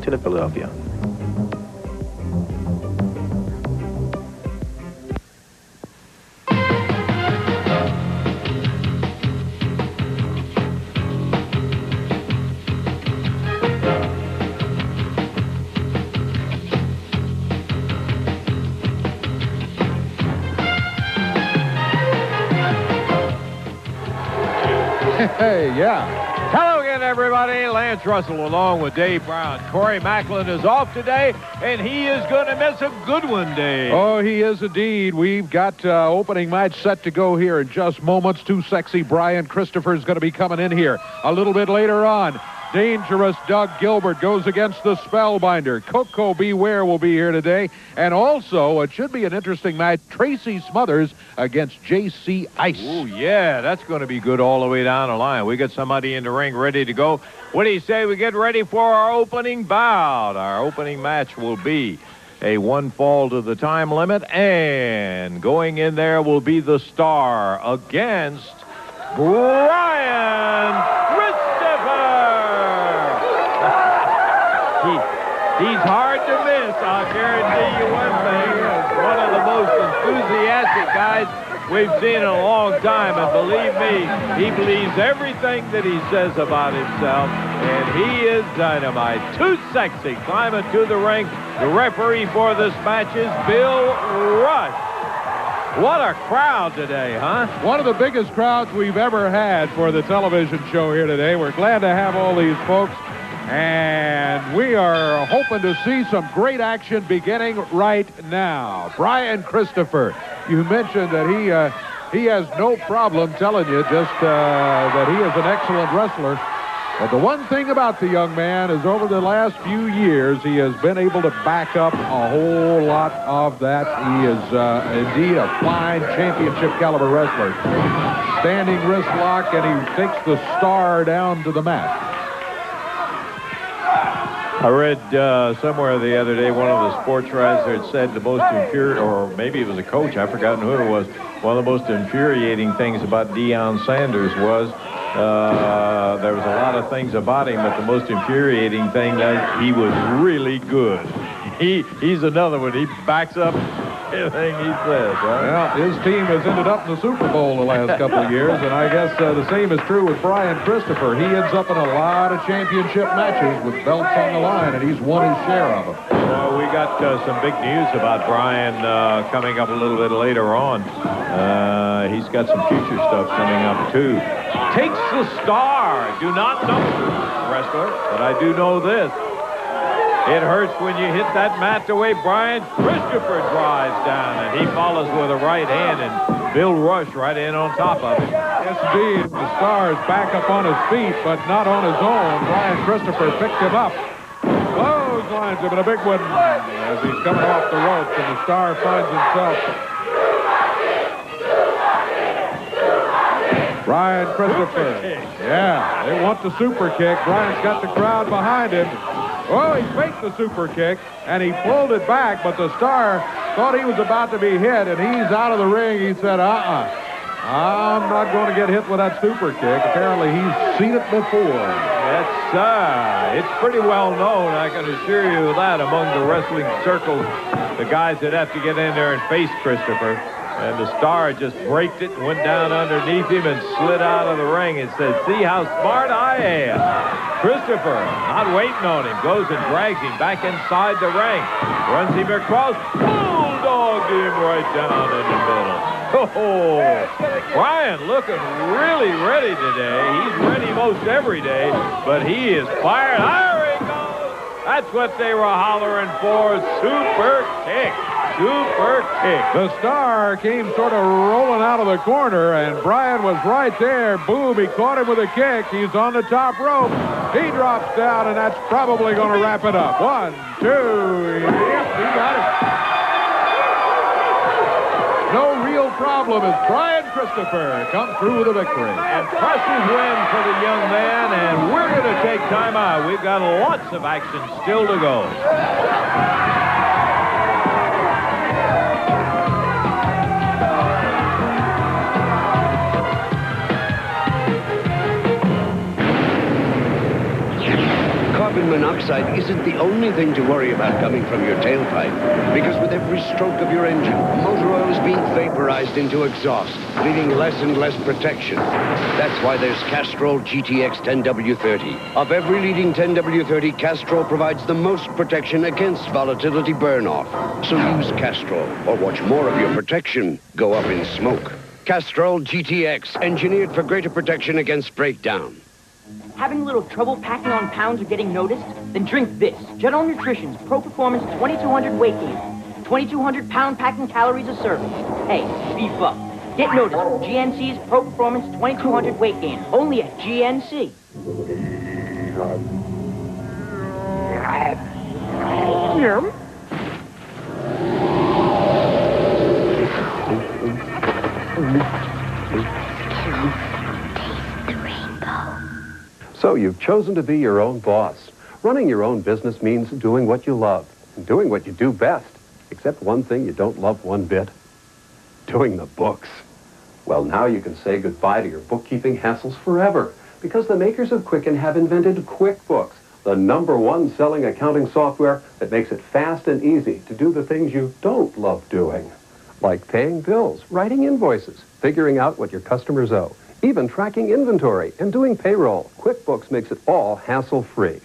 in Philadelphia. Hey, yeah. Hello again, everybody. Lance Russell along with Dave Brown. Corey Macklin is off today, and he is going to miss a good one, Dave. Oh, he is indeed. We've got opening match set to go here in just moments. Too Sexy Brian Christopher is going to be coming in here a little bit later on. Dangerous Doug Gilbert goes against the Spellbinder. Coco Beware will be here today. And also, it should be an interesting match, Tracy Smothers against J.C. Ice. Oh, yeah, that's going to be good all the way down the line. We got somebody in the ring ready to go. What do you say we get ready for our opening bout? Our opening match will be a one fall to the time limit, and going in there will be the Star against Brian Christopher. He's hard to miss, I'll guarantee you one thing. He's one of the most enthusiastic guys we've seen in a long time, and believe me, he believes everything that he says about himself, and he is dynamite. Too Sexy climbing to the ring. The referee for this match is Bill Rush. What a crowd today, huh? One of the biggest crowds we've ever had for the television show here today. We're glad to have all these folks. And we are hoping to see some great action beginning right now. Brian Christopher, you mentioned that he has no problem telling you just that he is an excellent wrestler. But the one thing about the young man is over the last few years, he has been able to back up a whole lot of that. He is indeed a fine championship caliber wrestler. Standing wrist lock, and he takes the Star down to the mat. I read somewhere the other day, one of the sports writers had said the most infuriating, or maybe it was a coach, I've forgotten who it was, one of the most infuriating things about Deion Sanders was there was a lot of things about him, but the most infuriating thing that he was really good. He's another one. He backs up everything he says, right? Well, his team has ended up in the Super Bowl the last couple of years, and I guess the same is true with Brian Christopher. He ends up in a lot of championship matches with belts on the line, and he's won his share of them. Well, we got some big news about Brian coming up a little bit later on. He's got some future stuff coming up, too. Takes the Star. Do not know wrestler, but I do know this. It hurts when you hit that mat the way Brian Christopher drives down, and he follows with a right hand, and Bill Rush right in on top of it. Yes, indeed. The Star is back up on his feet, but not on his own. Brian Christopher picked him up. Clotheslines him in a big one as he's coming off the ropes, and the Star finds himself. Brian Christopher. Yeah, they want the super kick. Brian's got the crowd behind him. Oh, he faked the super kick, and he pulled it back, but the Star thought he was about to be hit, and he's out of the ring. He said, I'm not going to get hit with that super kick. Apparently, he's seen it before. It's pretty well known, I can assure you that, among the wrestling circles, the guys that have to get in there and face Christopher. And the Star just braked it and went down underneath him and slid out of the ring and said, see how smart I am. Christopher, not waiting on him, goes and drags him back inside the ring. Runs him across, bulldogged him right down in the middle. Oh, Brian looking really ready today. He's ready most every day, but he is fired. There he goes. That's what they were hollering for, super kick. Super kick. The Star came sort of rolling out of the corner, and Brian was right there. Boom, he caught him with a kick. He's on the top rope. He drops down, and that's probably going to wrap it up. 1, 2, yep, he got it. No real problem as Brian Christopher comes through with a victory. Impressive win for the young man, and we're going to take time out. We've got lots of action still to go. monoxide isn't the only thing to worry about coming from your tailpipe, because with every stroke of your engine, motor oil is being vaporized into exhaust, leaving less and less protection. That's why there's Castrol GTX 10W30. Of every leading 10W30, Castrol provides the most protection against volatility burn-off. So use Castrol, or watch more of your protection go up in smoke. Castrol GTX, engineered for greater protection against breakdown. Having a little trouble packing on pounds or getting noticed? Then drink this. General Nutrition's Pro Performance 2200 Weight Gain. 2200 pound packing calories a serving. Hey, beef up. Get noticed with GNC's Pro Performance 2200 Weight Gain. Only at GNC. Yum. So you've chosen to be your own boss. Running your own business means doing what you love, and doing what you do best. Except one thing you don't love one bit. Doing the books. Well, now you can say goodbye to your bookkeeping hassles forever, because the makers of Quicken have invented QuickBooks, the #1 selling accounting software that makes it fast and easy to do the things you don't love doing. Like paying bills, writing invoices, figuring out what your customers owe, even tracking inventory and doing payroll. QuickBooks makes it all hassle-free.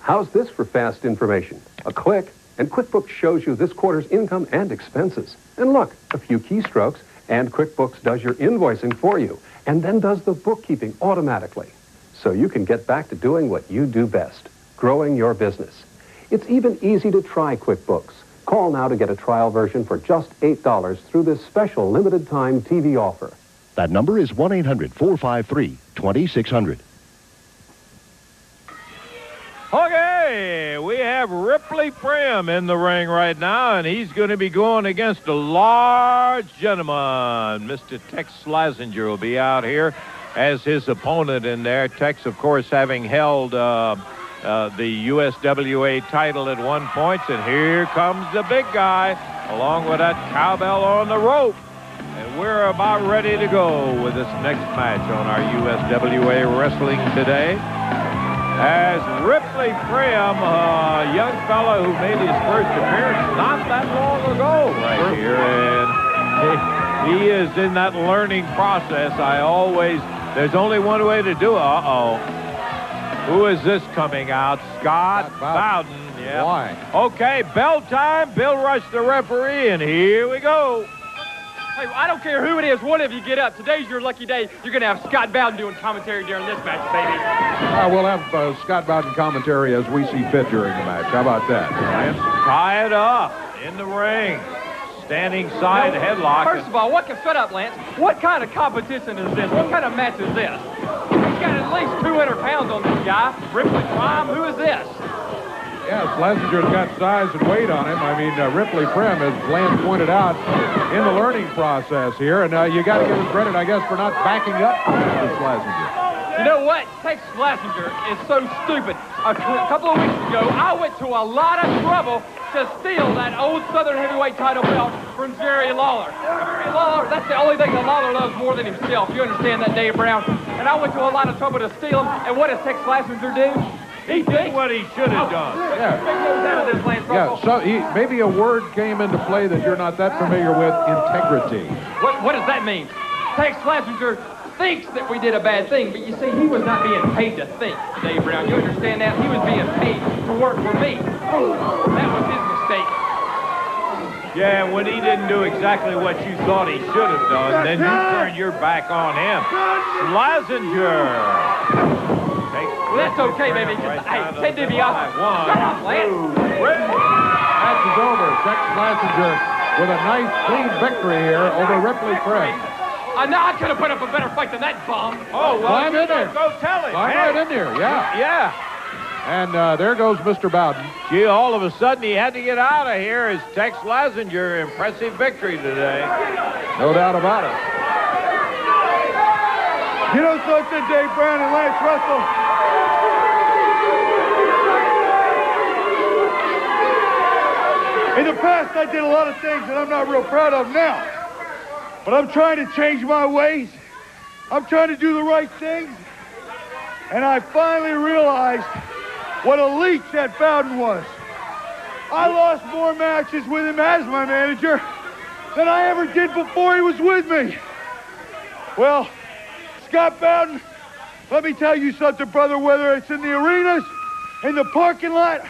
How's this for fast information? A click, and QuickBooks shows you this quarter's income and expenses. And look, a few keystrokes, and QuickBooks does your invoicing for you, and then does the bookkeeping automatically. So you can get back to doing what you do best, growing your business. It's even easy to try QuickBooks. Call now to get a trial version for just $8 through this special limited-time TV offer. That number is 1-800-453-2600. Okay, we have Ripley Prim in the ring right now, and he's going to be going against a large gentleman. Mr. Tex Slazenger will be out here as his opponent in there. Tex, of course, having held the USWA title at one point, and here comes the big guy, along with that cowbell on the rope. And we're about ready to go with this next match on our USWA Wrestling today. As Ripley Prim, a young fella who made his first appearance not that long ago right here, and he is in that learning process. There's only one way to do it. Who is this coming out? Scott Bowden. Yeah. Why? Okay, bell time. Bill Rush, the referee, and here we go. Hey, I don't care who it is, one of you get up. Today's your lucky day. You're going to have Scott Bowden doing commentary during this match, baby. We'll have Scott Bowden commentary as we see fit during the match. How about that? Ryan? Tie it up in the ring. Standing side headlock. First of all, shut up, Lance. What kind of competition is this? What kind of match is this? He's got at least 200 pounds on this guy. Ripley Prim, who is this? Yes, Slazenger's got size and weight on him. I mean, Ripley Prim, as Lance pointed out, in the learning process here. And you got to give him credit, I guess, for not backing up Mr. Slazenger. You know what? Tex Slazenger is so stupid. A couple of weeks ago, I went to a lot of trouble to steal that old Southern heavyweight title belt from Jerry Lawler. Jerry Lawler, that's the only thing that Lawler loves more than himself. You understand that, Dave Brown? And I went to a lot of trouble to steal him. And what does Tex Slazenger do? He did what he should have done. Yeah. So maybe a word came into play that you're not that familiar with, integrity. What does that mean? Tex Slazenger thinks that we did a bad thing, but you see, he was not being paid to think, Dave Brown. You understand that? He was being paid to work for me. That was his mistake. Yeah, when he didn't do exactly what you thought he should have done, then you turned your back on him. Slazenger. Well, that's okay, baby. Hey, Ted DiBiase. Shut up, Lance. Match is over. Tex Slazenger with a nice, clean victory here over Ripley Prim. I know I could have put up a better fight than that bum. Oh, well, Climb in there. Go tell him. Climb right in there, yeah. Yeah. And there goes Mr. Bowden. Gee, all of a sudden he had to get out of here as Tex Slazenger. Impressive victory today. No doubt about it. You know something, Dave Brown and Lance Russell? In the past, I did a lot of things that I'm not real proud of now. But I'm trying to change my ways. I'm trying to do the right things. And I finally realized what a leech that Bowden was. I lost more matches with him as my manager than I ever did before he was with me. Well, Scott Bowden, let me tell you something, brother, whether it's in the arenas, in the parking lot,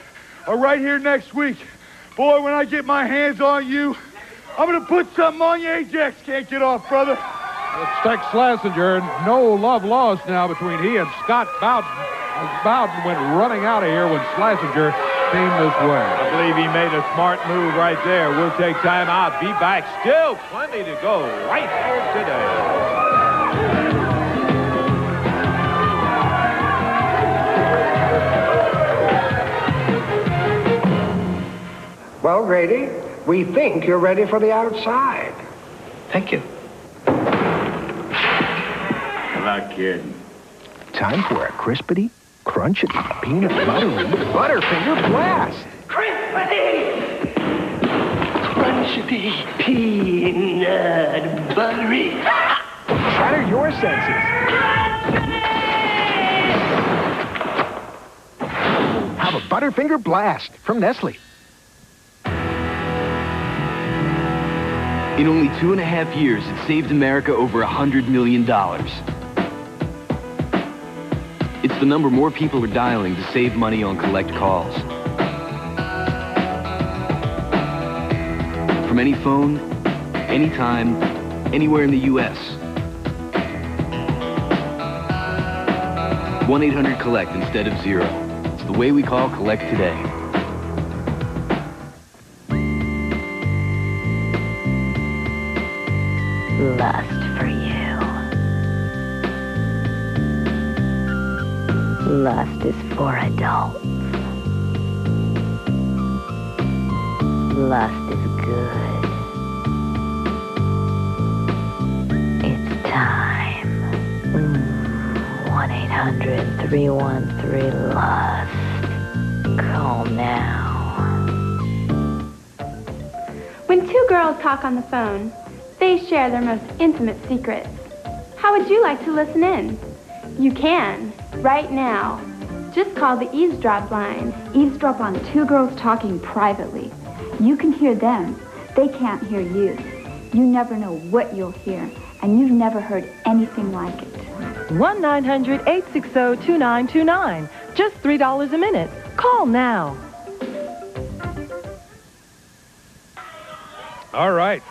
or right here next week. Boy, when I get my hands on you, I'm going to put something on you Ajax can't get off, brother. It's Tex Schlesinger. No love lost now between he and Scott Bowden. Bowden went running out of here when Schlesinger came this way. I believe he made a smart move right there. We'll take time out. Be back. Still plenty to go right here today. Well, Grady, we think you're ready for the outside. Thank you. I'm not kidding. Time for a crispity, crunchity, peanut buttery, Butterfinger blast. Crispity! Crunchity, peanut buttery. Shatter your senses. Have a Butterfinger blast from Nestle. In only 2.5 years, it saved America over $100 million. It's the number more people are dialing to save money on collect calls. From any phone, anytime, anywhere in the U.S. 1-800-COLLECT instead of 0. It's the way we call collect today. Lust for you. Lust is for adults. Lust is good. It's time. 1-800-313-LUST. Call now. When two girls talk on the phone, they share their most intimate secrets. How would you like to listen in? You can, right now. Just call the eavesdrop line. Eavesdrop on two girls talking privately. You can hear them. They can't hear you. You never know what you'll hear, and you've never heard anything like it. 1-900-860-2929. Just $3 a minute. Call now. All right.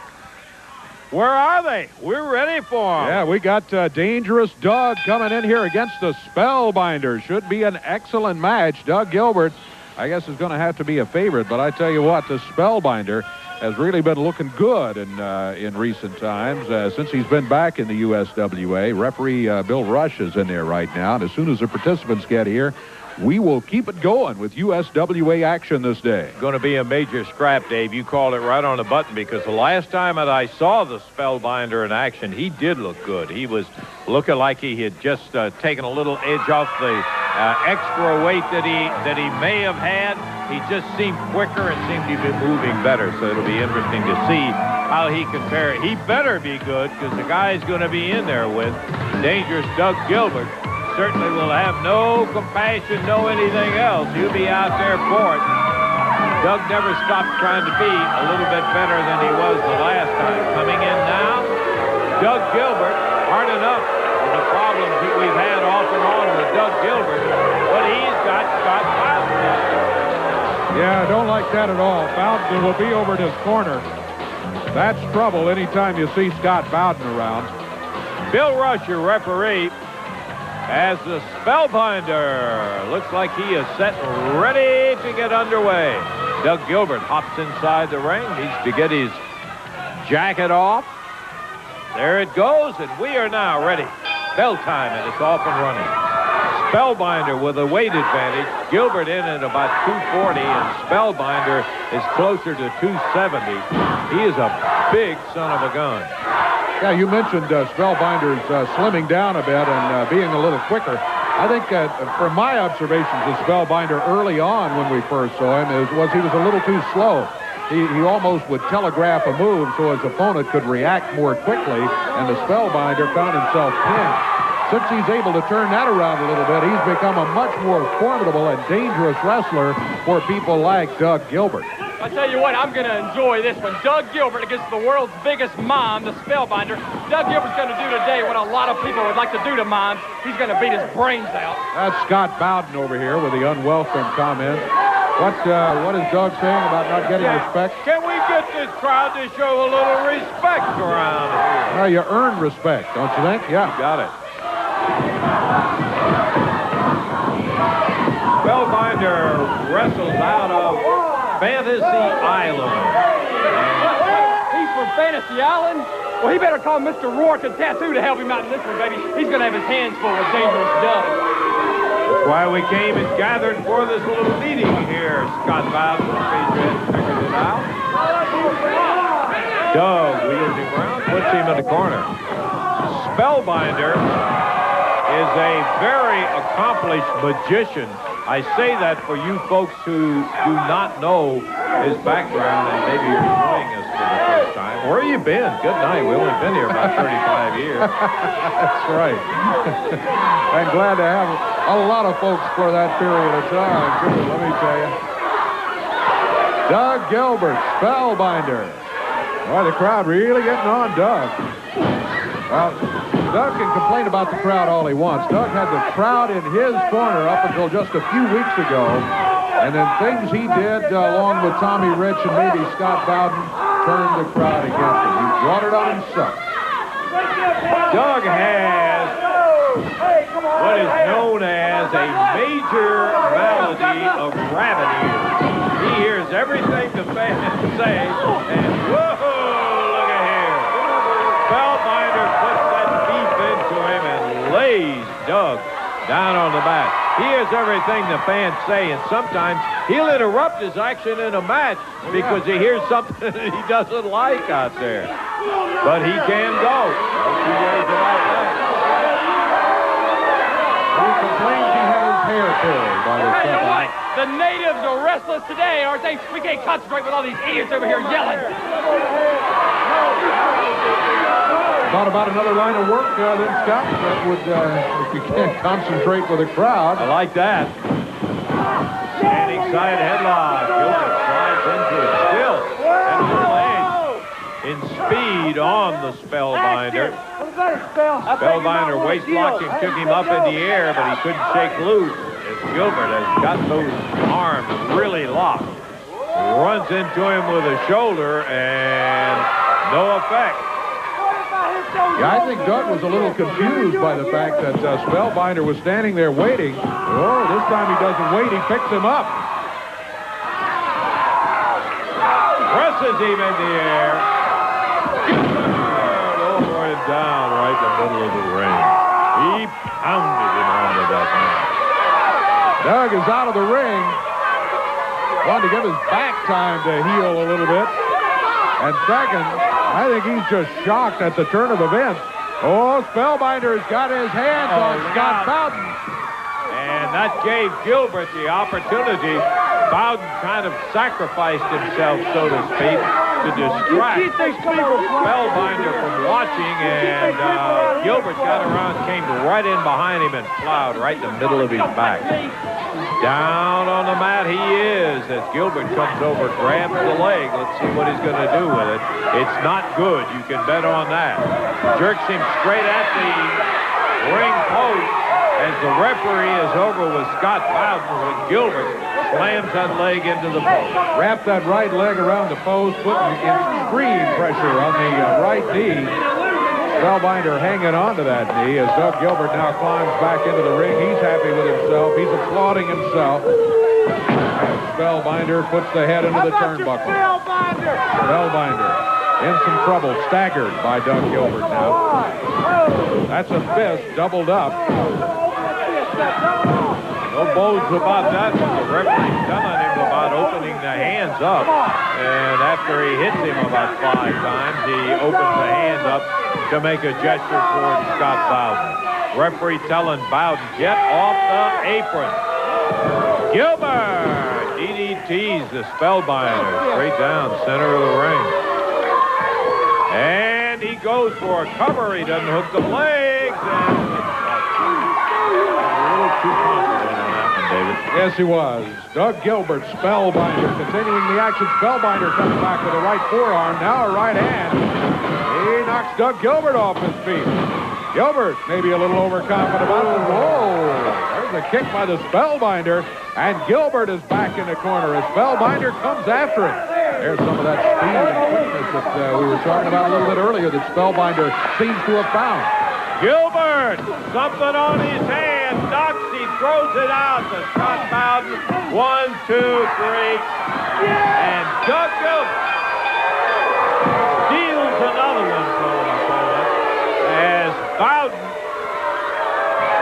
Where are they? We're ready for them. Yeah, we got Dangerous Doug coming in here against the Spellbinder. Should be an excellent match. Doug Gilbert, I guess, is going to have to be a favorite, but I tell you what, the Spellbinder has really been looking good in recent times since he's been back in the USWA. Referee Bill Rush is in there right now, and as soon as the participants get here, we will keep it going with USWA action this day. Going to be a major scrap, Dave. You called it right on the button, because the last time that I saw the Spellbinder in action, he did look good. He was looking like he had just taken a little edge off the extra weight that he may have had. He just seemed quicker and seemed to be moving better, so it'll be interesting to see how he compares. He better be good, because the guy's going to be in there with Dangerous Doug Gilbert. Certainly will have no compassion, no anything else. He'll be out there for it. Doug never stopped trying to be a little bit better than he was the last time. Coming in now, Doug Gilbert, hard enough with the problems that we've had off and on with Doug Gilbert, but he's got Scott Bowden. Yeah, I don't like that at all. Bowden will be over in his corner. That's trouble anytime you see Scott Bowden around. Bill Rush, your referee, as the Spellbinder looks like he is set and ready to get underway. Doug Gilbert hops inside the ring, needs to get his jacket off. There it goes, and we are now ready. Bell time, and it's off and running. Spellbinder with a weight advantage. Gilbert in at about 240, and Spellbinder is closer to 270. He is a big son of a gun. Yeah, you mentioned Spellbinder's slimming down a bit and being a little quicker. I think from my observations of Spellbinder early on when we first saw him, he was a little too slow. He almost would telegraph a move so his opponent could react more quickly, and the Spellbinder found himself pinned. since he's able to turn that around a little bit, he's become a much more formidable and dangerous wrestler for people like Doug Gilbert. I tell you what, I'm going to enjoy this one. Doug Gilbert against the world's biggest mime, the Spellbinder. Doug Gilbert's going to do today what a lot of people would like to do to mimes. He's going to beat his brains out. That's Scott Bowden over here with the unwelcome comment. What is Doug saying about not getting respect? Can we get this crowd to show a little respect around here? Well, you earn respect, don't you think? Yeah. Got it. Spellbinder wrestles out of Fantasy Island. He's from Fantasy Island? Well, he better call Mr. Rourke and Tattoo to help him out in this one, baby. He's going to have his hands full with dangerous Doug. That's why we came and gathered for this little meeting here. Scott Bowden figured it out. Doug wheels him around, puts him in the corner. Spellbinder is a very accomplished magician. I say that for you folks who do not know his background and maybe you're joining us for the first time. Where have you been? Good night. We've only been here about 35 years. That's right. I'm glad to have a lot of folks for that period of time, too, let me tell you. Doug Gilbert, Spellbinder. Boy, the crowd really getting on Doug. Well, Doug can complain about the crowd all he wants. Doug had the crowd in his corner up until just a few weeks ago. And then things he did along with Tommy Rich and maybe Scott Bowden turned the crowd against him. He brought it on himself. Doug has what is known as a major malady of rabbit ears. He hears everything the fans say, and whoa, look at here. Spellbinder puts that beef into him and lays Doug down on the mat. He hears everything the fans say, and sometimes he'll interrupt his action in a match because he hears something that he doesn't like out there. But he can go. Don't you worry about that. He complains he had his hair pulled by the Hey, you know crowd. what? The natives are restless today, aren't they? We can't concentrate with all these idiots over here yelling. Thought about another line of work then, Scott, that would, if you can't concentrate with a crowd. I like that. Standing side headlock. Gilbert slides into it. Still at a little edge in speed on the Spellbinder. Spellbinder waist blocked him, took him up in the air, but he couldn't shake loose as Gilbert has got those arms really locked. Runs into him with a shoulder and no effect. Yeah, I think Doug was a little confused by the fact that Spellbinder was standing there waiting. Oh, this time he doesn't wait. He picks him up. Presses him in the air. Over and down right in the middle of the ring. He pounded him onto that man. Doug is out of the ring. Wanted to give his back time to heal a little bit. And second, I think he's just shocked at the turn of events. Oh, Spellbinder's got his hands on Scott Bowden. And that gave Gilbert the opportunity. Bowden kind of sacrificed himself, so to speak, to distract Spellbinder from watching, and Gilbert got around, came right in behind him and plowed right in the middle of his back. Down on the mat he is as Gilbert comes over, grabs the leg. Let's see what he's going to do with it. It's not good. You can bet on that. Jerks him straight at the ring post as the referee is over with Scott Bowden when Gilbert slams that leg into the post. Wrapped that right leg around the post, putting extreme pressure on the right knee. Spellbinder hanging on to that knee as Doug Gilbert now climbs back into the ring. He's happy with himself. He's applauding himself. Spellbinder puts the head into the turnbuckle. Spellbinder in some trouble, staggered by Doug Gilbert now. That's a fist doubled up. No bones about that. The referee's telling him about opening the hands up. And after he hits him about 5 times, he opens the hands up to make a gesture towards Scott Bowden. Referee telling Bowden, get off the apron. Gilbert DDTs the Spellbinder straight down center of the ring. And he goes for a cover. He doesn't hook the legs. And too confident on that one, David. Yes, he was. Doug Gilbert, Spellbinder, continuing the action. Spellbinder comes back with a right forearm, now a right hand. He knocks Doug Gilbert off his feet. Gilbert maybe a little overconfident about it. Whoa! There's a kick by the Spellbinder, and Gilbert is back in the corner as Spellbinder comes after it. There's some of that speed and quickness that we were talking about a little bit earlier that Spellbinder seems to have found. Gilbert, something on his hand. Ducks, he throws it out to Scott Bowden. 1, 2, 3. And Doug Gilbert steals another one from his opponent as Bowden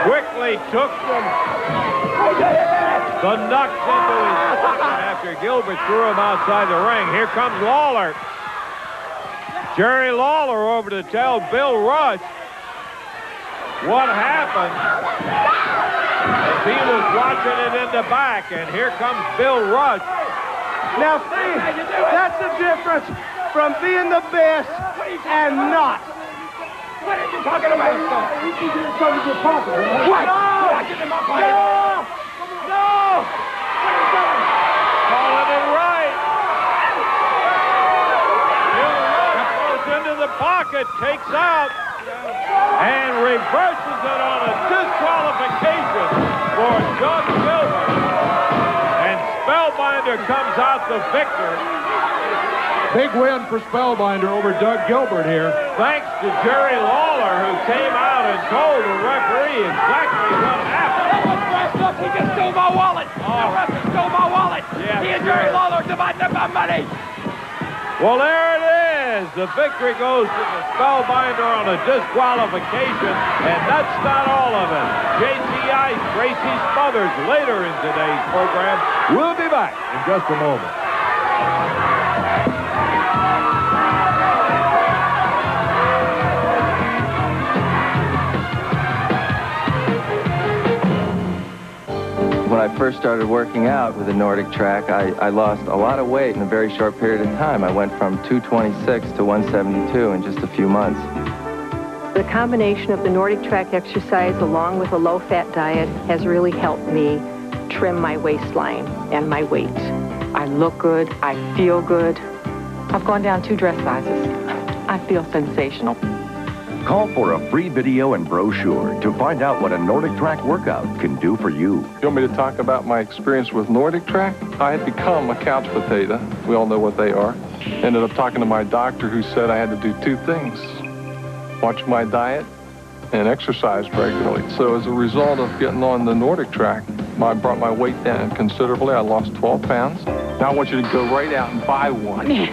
quickly took the knucks into his pocket after Gilbert threw him outside the ring. Here comes Lawler. Jerry Lawler over to tell Bill Rush what happened as he was watching it in the back, and here comes Bill Rush. Now, see, that's the difference from being the best and not. What are you talking about? You can get something in your pocket. What? No! No! Calling it right. Bill Rush goes into the pocket, takes out, and reverses it on a disqualification for Doug Gilbert. And Spellbinder comes out the victor. Big win for Spellbinder over Doug Gilbert here. Thanks to Jerry Lawler, who came out and told the referee exactly what happened. Look, he just stole my wallet. The ref stole my wallet. Yeah, He and Jerry Lawler divided up my money. Well, there it is. The victory goes to the Spellbinder on a disqualification, and that's not all of it. JCI Tracy Smothers later in today's program. We'll be back in just a moment. When I first started working out with the Nordic Track, I lost a lot of weight in a very short period of time. I went from 226 to 172 in just a few months. The combination of the Nordic Track exercise along with a low-fat diet has really helped me trim my waistline and my weight. I look good. I feel good. I've gone down 2 dress sizes. I feel sensational. Call for a free video and brochure to find out what a Nordic Track workout can do for you. You want me to talk about my experience with Nordic Track? I had become a couch potato. We all know what they are. Ended up talking to my doctor who said I had to do 2 things. Watch my diet and exercise regularly. So as a result of getting on the Nordic Track, I brought my weight down considerably. I lost 12 pounds. Now I want you to go right out and buy one.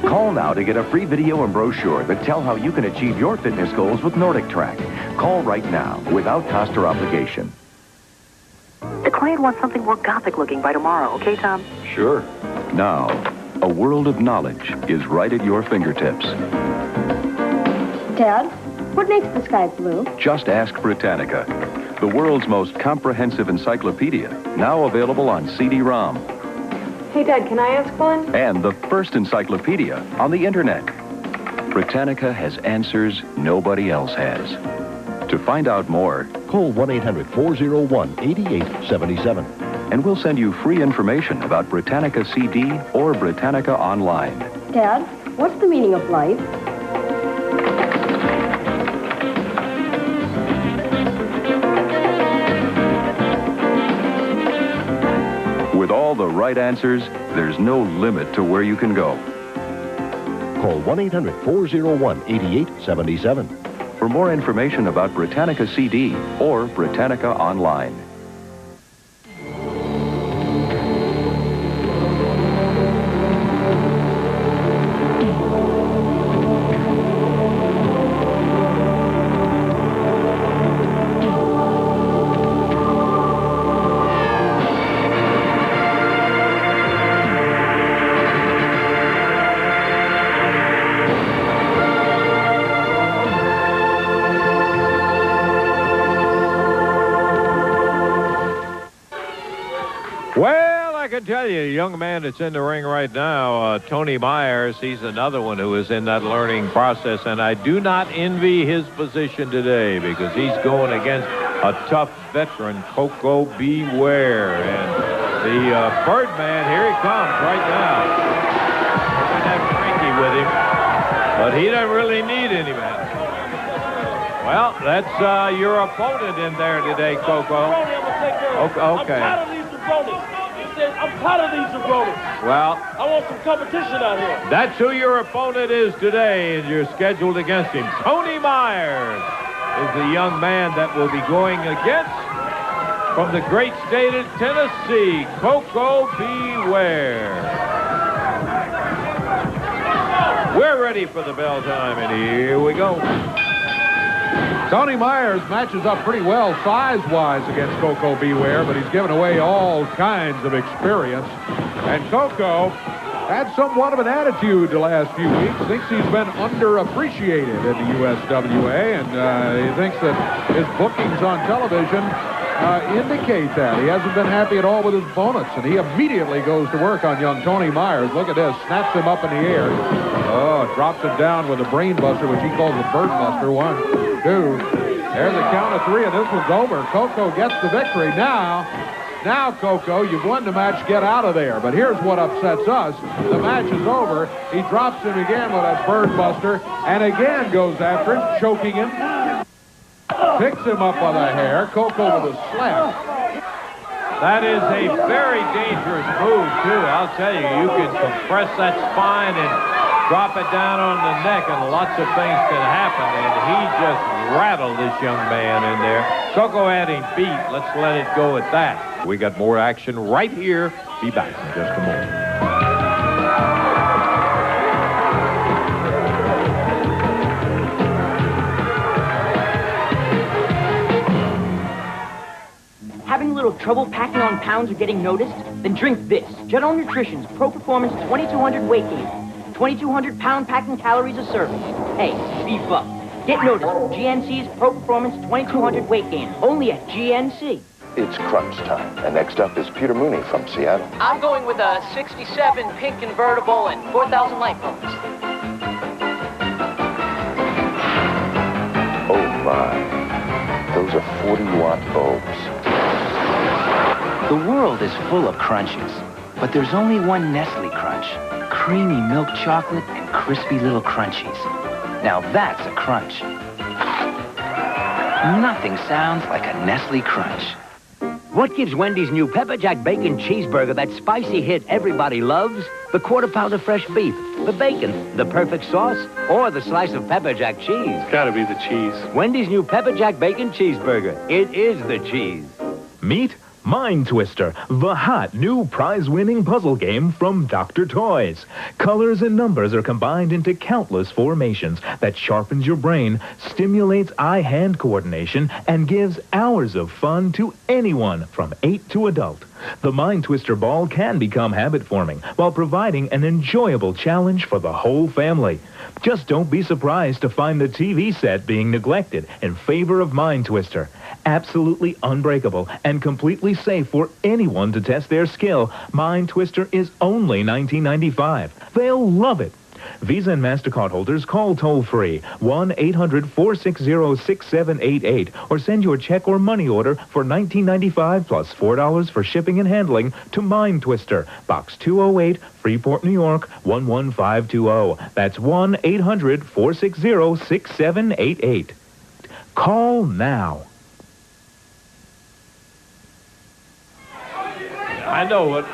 Call now to get a free video and brochure that tell how you can achieve your fitness goals with Nordic Track. Call right now without cost or obligation. The client wants something more gothic looking by tomorrow, okay, Tom? Sure. Now, a world of knowledge is right at your fingertips. Dad, what makes the sky blue? Just ask Britannica, the world's most comprehensive encyclopedia, now available on CD-ROM. Hey, Dad, can I ask one? And the first encyclopedia on the internet. Britannica has answers nobody else has. To find out more, call 1-800-401-8877. And we'll send you free information about Britannica CD or Britannica Online. Dad, what's the meaning of life? With all the right answers, there's no limit to where you can go. Call 1-800-401-8877. For more information about Britannica CD or Britannica Online. Well, I can tell you, a young man that's in the ring right now, Tony Myers, he's another one who is in that learning process, and I do not envy his position today because he's going against a tough veteran, Coco Beware. And the Birdman, here he comes right now. He doesn't have Frankie with him, but he doesn't really need any man. Well, that's your opponent in there today, Coco. Okay. I'm tired of these jabronis. He said, I'm tired of these jabronis. Well, I want some competition out here. that's who your opponent is today, and you're scheduled against him. Tony Myers is the young man that will be going against, from the great state of Tennessee, Coco Beware. We're ready for the bell time, and here we go. Tony Myers matches up pretty well size-wise against Coco Beware, but he's given away all kinds of experience. And Coco had somewhat of an attitude the last few weeks. Thinks he's been underappreciated in the USWA, and he thinks that his bookings on television indicate that. He hasn't been happy at all with his opponents, and he immediately goes to work on young Tony Myers. Look at this. Snaps him up in the air. Oh, drops him down with a brain buster, which he calls a bird buster. 1, 2. There's a count of 3, and this one's over. Coco gets the victory. Now, Coco, you've won the match. Get out of there. But here's what upsets us. The match is over. He drops him again with a bird buster, and again goes after him, choking him. Picks him up by the hair. Coco with a slap. That is a very dangerous move, too. I'll tell you, you can compress that spine and drop it down on the neck, and lots of things can happen. And he just rattled this young man in there. Coco had him beat. Let's let it go at that. We got more action right here. Be back in just a moment. Having a little trouble packing on pounds or getting noticed? Then drink this. General Nutrition's Pro Performance 2200 Weight Gain. 2,200 pound packing calories a serving. Hey, beef up. Get noticed. GNC's Pro Performance 2200 Weight Gain. Only at GNC. It's crunch time. And next up is Peter Mooney from Seattle. I'm going with a 67 pink convertible and 4,000 light bulbs. Oh my. Those are 40-watt bulbs. The world is full of crunches, but there's only one Nestle Crunch. Creamy milk chocolate and crispy little crunchies. Now that's a crunch. Nothing sounds like a Nestle Crunch. What gives Wendy's new Pepper Jack Bacon Cheeseburger that spicy hit everybody loves? The quarter pound of fresh beef, the bacon, the perfect sauce, or the slice of Pepper Jack cheese? It's gotta be the cheese. Wendy's new Pepper Jack Bacon Cheeseburger. It is the cheese. Meet Mind Twister, the hot new prize-winning puzzle game from Dr. Toys. Colors and numbers are combined into countless formations that sharpens your brain, stimulates eye-hand coordination, and gives hours of fun to anyone from 8 to adult. The Mind Twister ball can become habit-forming while providing an enjoyable challenge for the whole family. Just don't be surprised to find the TV set being neglected in favor of Mind Twister. Absolutely unbreakable and completely safe for anyone to test their skill, Mind Twister is only $19.95. They'll love it. Visa and MasterCard holders call toll-free 1-800-460-6788 or send your check or money order for $19.95 plus $4 for shipping and handling to Mind Twister, Box 208, Freeport, New York, 11520. That's 1-800-460-6788. Call now. I know it.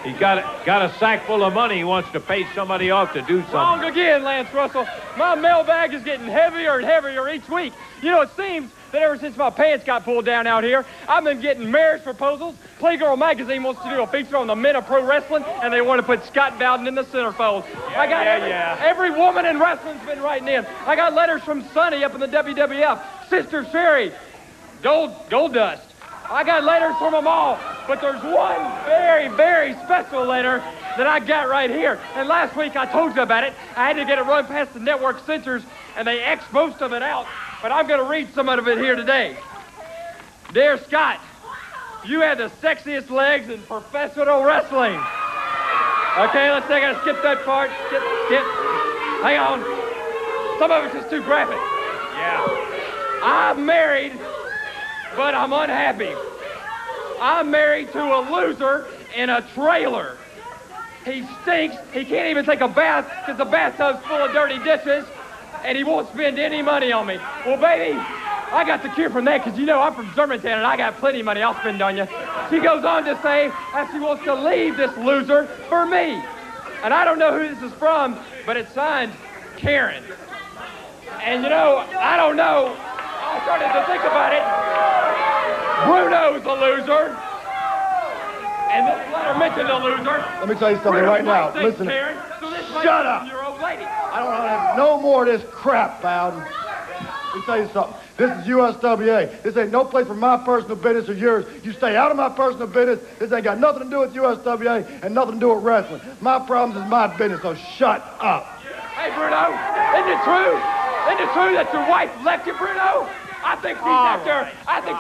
He got a sack full of money. He wants to pay somebody off to do something. Wrong again, Lance Russell. My mailbag is getting heavier and heavier each week. You know, it seems that ever since my pants got pulled down out here, I've been getting marriage proposals. Playgirl magazine wants to do a feature on the men of pro wrestling, and they want to put Scott Bowden in the centerfold. Every woman in wrestling's been writing in. I got letters from Sonny up in the WWF, Sister Sherry, Gold Dust. I got letters from them all, but there's one very, very special letter that I got right here. And last week I told you about it. I had to get it run past the network censors, and they X'd most of it out. But I'm going to read some of it here today. Dear Scott, you had the sexiest legs in professional wrestling. Okay, I gotta skip that part. Skip. Hang on. Some of it's just too graphic. Yeah. I married but I'm unhappy. I'm married to a loser in a trailer. He stinks. He can't even take a bath because the bathtub's full of dirty dishes, and he won't spend any money on me. Well, baby, I got the cure from that because, you know, I'm from Germantown, and I got plenty of money I'll spend on you. She goes on to say that she wants to leave this loser for me. And I don't know who this is from, but it's signed Karen. And, you know, I don't know. I started to think about it. Bruno's a loser. And this letter mentioned a loser. Let me tell you something right now. Listen. Karen, so this Shut up. Year-old lady. I don't have no more of this crap, Bowden. Let me tell you something. This is USWA. This ain't no place for my personal business or yours. You stay out of my personal business. This ain't got nothing to do with USWA and nothing to do with wrestling. My problems is my business, so shut up. Hey, Bruno, isn't it true? Isn't it true that your wife left you, Bruno? I think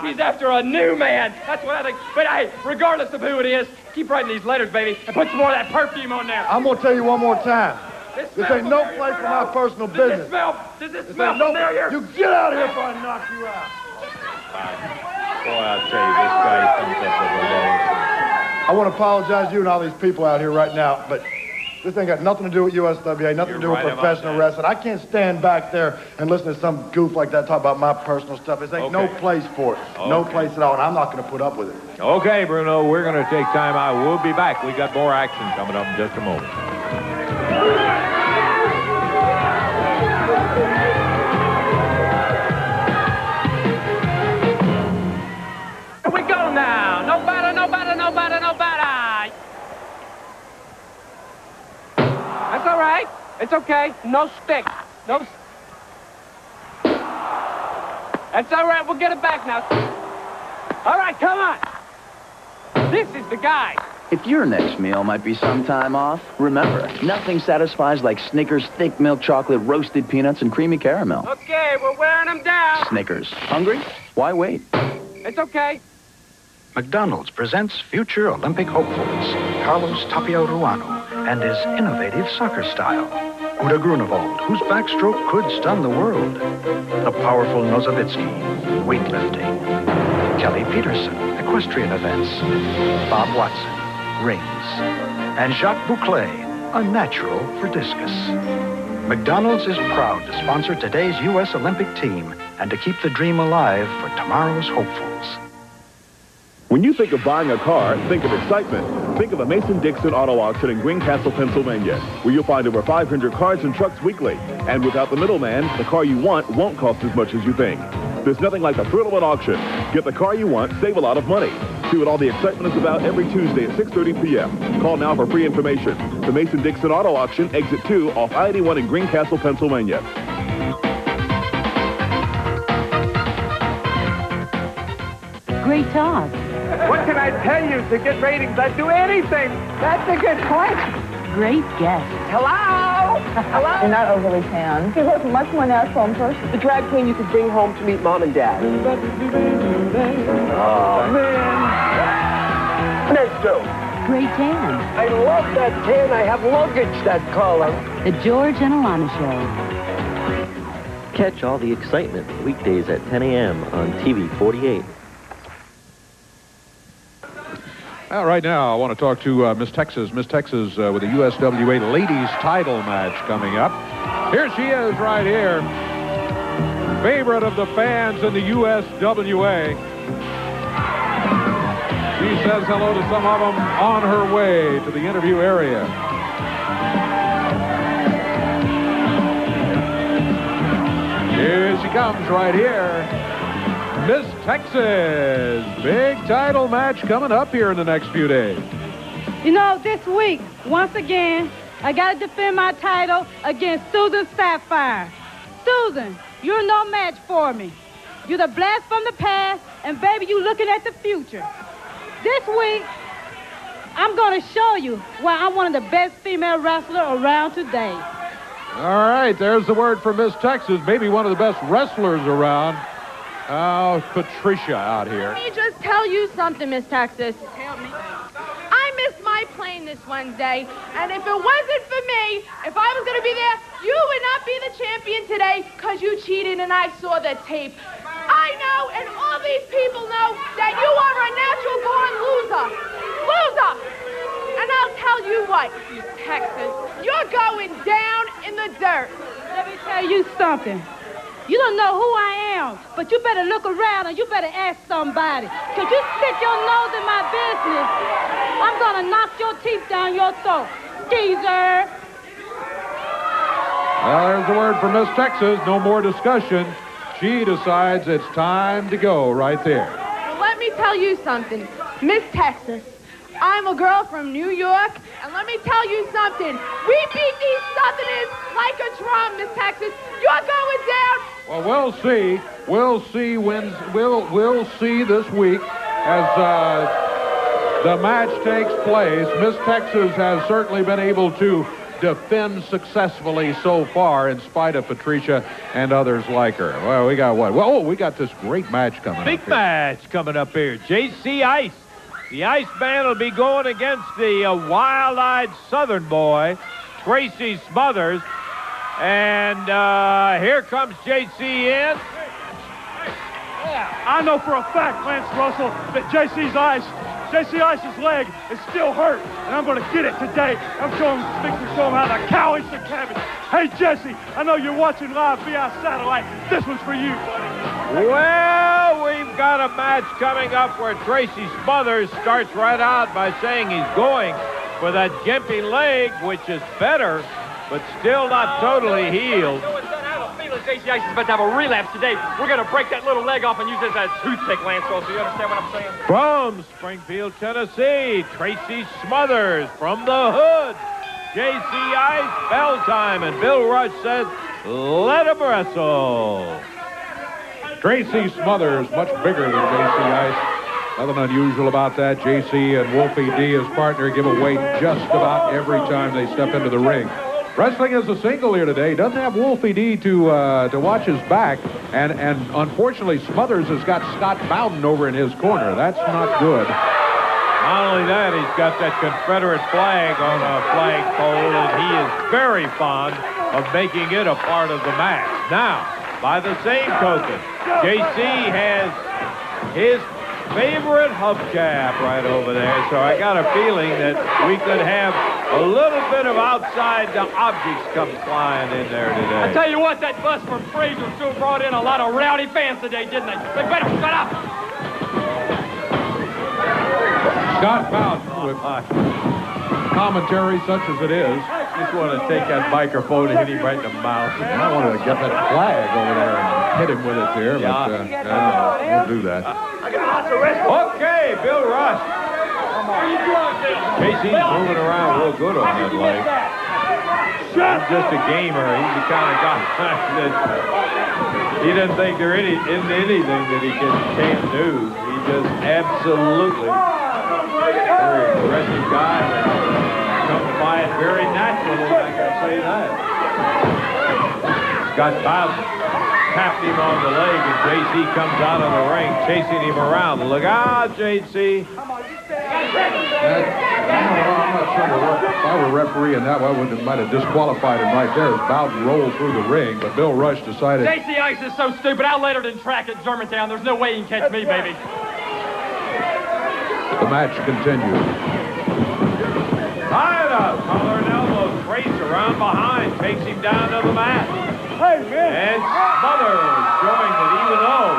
she's after a new man. That's what I think. But hey, regardless of who it is, keep writing these letters, baby, and put some more of that perfume on there. I'm gonna tell you one more time. This ain't no place for my personal business. Does this smell familiar? You get out of here before I knock you out. Boy, I'll tell you, this guy comes up with a load. I want to apologize to you and all these people out here right now, but this ain't got nothing to do with USWA, nothing to do with professional wrestling. I can't stand back there and listen to some goof like that talk about my personal stuff. This ain't no place for it. No place at all, and I'm not going to put up with it. Okay, Bruno, we're going to take time out. We'll be back. We got more action coming up in just a moment. Here we go now. No batter, no batter, no batter, no batter. That's all right. It's okay. No stick. No. That's all right. We'll get it back now. All right, come on. This is the guy. If your next meal might be some time off, remember, nothing satisfies like Snickers thick milk chocolate, roasted peanuts, and creamy caramel. Okay, we're wearing them down. Snickers. Hungry? Why wait? It's okay. McDonald's presents future Olympic hopefuls, Carlos Tapia Ruano and his innovative soccer style. Uda Grunewald, whose backstroke could stun the world. The powerful Nosovitsky, weightlifting. Kelly Peterson, equestrian events. Bob Watson, rings. And Jacques Bouclé, a natural for discus. McDonald's is proud to sponsor today's U.S. Olympic team and to keep the dream alive for tomorrow's hopefuls. When you think of buying a car, think of excitement. Think of a Mason-Dixon auto auction in Greencastle, Pennsylvania, where you'll find over 500 cars and trucks weekly. And without the middleman, the car you want won't cost as much as you think. There's nothing like the thrill of an auction. Get the car you want, save a lot of money. See what all the excitement is about every Tuesday at 6:30 p.m. Call now for free information. The Mason-Dixon auto auction, exit 2 off I-81 in Greencastle, Pennsylvania. Great talk. What can I tell you? To get ratings, I'd do anything. That's a good point. Great guest. Hello? Hello? You're not overly tan. You look much more natural in person. The drag queen you could bring home to meet mom and dad. Oh, man. Next go. Great tan. I love that tan. I have luggage that color. The George and Alana Show. Catch all the excitement weekdays at 10 a.m. on TV 48. Well, right now, I want to talk to Miss Texas. Miss Texas with the USWA ladies title match coming up. Here she is right here. Favorite of the fans in the USWA. She says hello to some of them on her way to the interview area. Here she comes right here. Miss Texas. Big title match coming up here in the next few days. You know, this week, once again, I got to defend my title against Susan Sapphire. Susan, you're no match for me. You're the blast from the past, and baby, you looking at the future. This week, I'm going to show you why I'm one of the best female wrestlers around today. All right, there's the word for Miss Texas. Maybe one of the best wrestlers around. Oh, Patricia out here. Let me just tell you something, Miss Texas. Help me. I missed my plane this Wednesday, and if it wasn't for me, if I was going to be there, you would not be the champion today because you cheated and I saw the tape. I I know and all these people know that you are a natural-born loser. Loser! And I'll tell you what, you Texans, you're going down in the dirt. Let me tell you something. You don't know who I am, but you better look around and you better ask somebody. Because you stick your nose in my business, I'm going to knock your teeth down your throat. Skeezer. Well, there's the word from Miss Texas. No more discussion. She decides it's time to go right there. Well, let me tell you something. Miss Texas, I'm a girl from New York, and let me tell you something. We beat these Southerners like a drum, Miss Texas. You're going down. Well, we'll see. We'll see this week as the match takes place. Miss Texas has certainly been able to defend successfully so far in spite of Patricia and others like her. Well, we got what? Well, we got this great match coming up here. Big match coming up here. J.C. Ice. The Iceman will be going against the wild-eyed Southern boy, Tracy Smothers. And here comes J.C. in. I know for a fact, Lance Russell, that J.C. Ice's leg is still hurt, and I'm going to get it today. I'm showing him how to cow eats the cabbage. Hey, Jesse, I know you're watching live via satellite. This one's for you, buddy. Well, we've got a match coming up where Tracy Smothers starts right out by saying he's going for that gimpy leg, which is better, but still not totally healed. J.C. Ice is about to have a relapse today. We're going to break that little leg off and use it as a toothpick, Lance Russell. You understand what I'm saying? From Springfield, Tennessee, Tracy Smothers from the hood. J.C. Ice, bell time, and Bill Rush says, let him wrestle. Tracy Smothers, much bigger than J.C. Ice. Nothing unusual about that. J.C. and Wolfie D, his partner, give away just about every time they step into the ring. Wrestling is a single here today. Doesn't have Wolfie D to watch his back. And unfortunately, Smothers has got Scott Bowden over in his corner. That's not good. Not only that, he's got that Confederate flag on a flagpole, and he is very fond of making it a part of the match. Now, by the same token, JC has his favorite hubcap right over there, so I got a feeling that we could have a little bit of outside objects come flying in there today. I tell you what, that bus from Fraser sure brought in a lot of rowdy fans today, didn't they? They better shut up. Scott Bowden with commentary such as it is. Just want to take that microphone and hit him right in the mouth. I wanted to get that flag over there and hit him with it there, but we'll do that. Okay, Bill Rush. Casey's moving around real good on that leg. He's just a gamer. He's the kind of guy that he doesn't think there isn't anything that he can't do. He just absolutely very aggressive guy. Comes by it very naturally, I can say that. Scott Bowden tapped him on the leg, and JC comes out of the ring, chasing him around. Look out, JC. I'm not sure if I were refereeing that, I might have disqualified him right there as Bowden rolled through the ring, but Bill Rush decided... J.C. Ice is so stupid. I later than track at Germantown. There's no way he can catch me, baby. The match continues. Tied up, collar and elbow, Trace around behind, takes him down to the mat. Hey, man. And Smothers showing that even though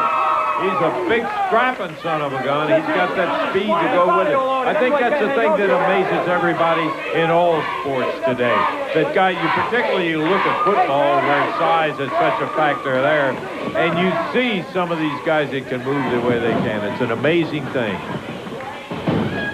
he's a big strapping son of a gun, he's got that speed to go with it. I think that's the thing that amazes everybody in all sports today. That guy, particularly you look at football where size is such a factor there, and you see some of these guys that can move the way they can. It's an amazing thing.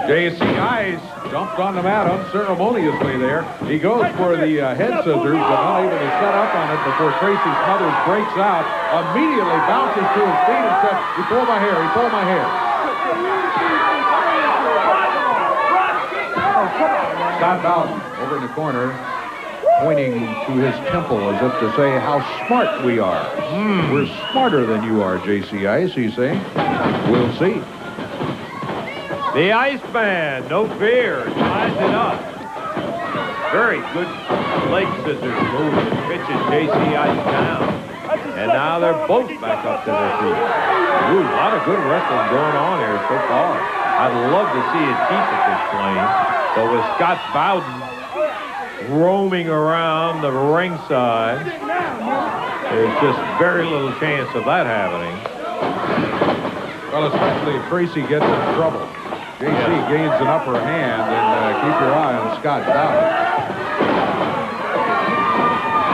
J.C. Ice jumped on the mat unceremoniously there. He goes for the head scissors, but not able to set up on it before Tracy Smothers breaks out, immediately bounces to his feet and says, he pulled my hair, he pulled my hair. Scott Bowden over in the corner, pointing to his temple as if to say how smart we are. We're smarter than you are, J.C. Ice, he's saying. We'll see. The Iceman, no fear, ties it up. Very good leg scissors move and pitches J.C. Ice down. That's the And now they're both back up to their feet. Ooh, a lot of good wrestling going on here so far. I'd love to see it keep at this plane. But with Scott Bowden roaming around the ringside, there's just very little chance of that happening. Well, especially if Tracy gets in trouble. JC gains an upper hand, and keep your eye on Scott Bowden.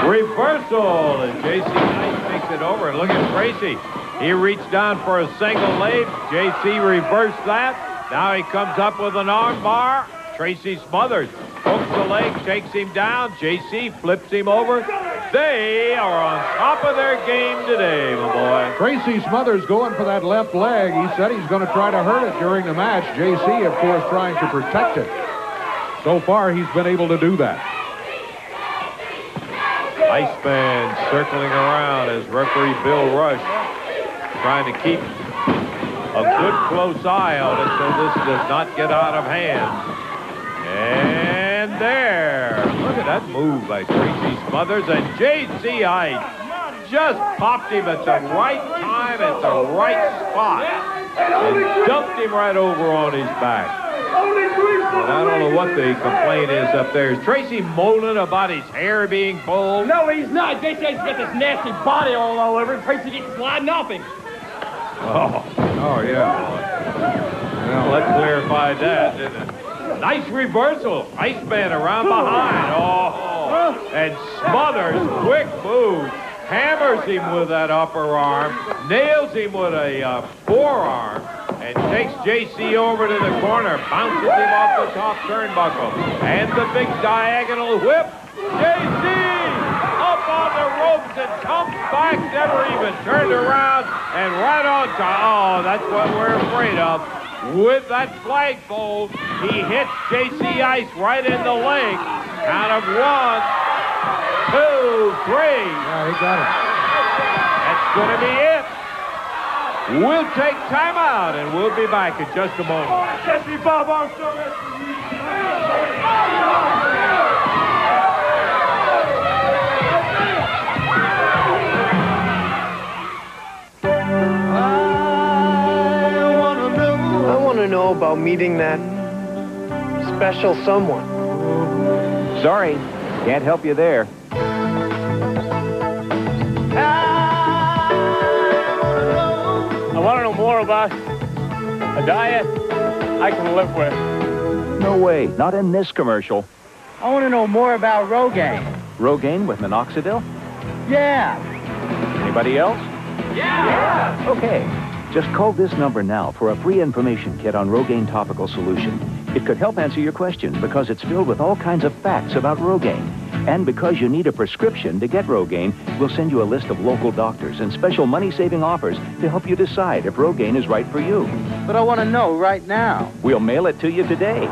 Reversal, and JC Knight takes it over. And look at Tracy. He reached down for a single leg. JC reversed that. Now he comes up with an arm bar. Tracy smothers. Hooks the leg, takes him down. JC flips him over. They are on top of their game today, my boy. Tracy Smothers going for that left leg. He said he's going to try to hurt it during the match. JC, of course, trying to protect it. So far, he's been able to do that. Iceman circling around as referee Bill Rush trying to keep a good close eye on it so this does not get out of hand. And there. Look at that move by Tracy Smothers. And J.C. Ice just popped him at the right time, at the right spot. And dumped him right over on his back. And I don't know what the complaint is up there. Is Tracy moaning about his hair being pulled? No, he's not. J.C. Ice got this nasty body all over him. Tracy gets sliding off him. Oh, yeah. Well, that clarified that, didn't it? Nice reversal. Iceman around behind. Oh, and Smothers, quick move. Hammers him with that upper arm. Nails him with a forearm. And takes JC over to the corner. Bounces him off the top turnbuckle. And the big diagonal whip. JC up on the ropes and comes back. Never even turned around. And right on top. Oh, that's what we're afraid of. With that flagpole, he hits J.C. Ice right in the leg. Count of 1, 2, 3. Yeah, he got it. That's going to be it. We'll take time out, and we'll be back in just a moment. Jesse Bob Armstrong. Know about meeting that special someone. Sorry, can't help you there. I want to know more about a diet I can live with. No way, not in this commercial. I want to know more about Rogaine. Rogaine with minoxidil? Yeah. Anybody else? Yeah. Okay. Just call this number now for a free information kit on Rogaine topical solution. It could help answer your question because it's filled with all kinds of facts about Rogaine. And because you need a prescription to get Rogaine, we'll send you a list of local doctors and special money-saving offers to help you decide if Rogaine is right for you. But I want to know right now. We'll mail it to you today.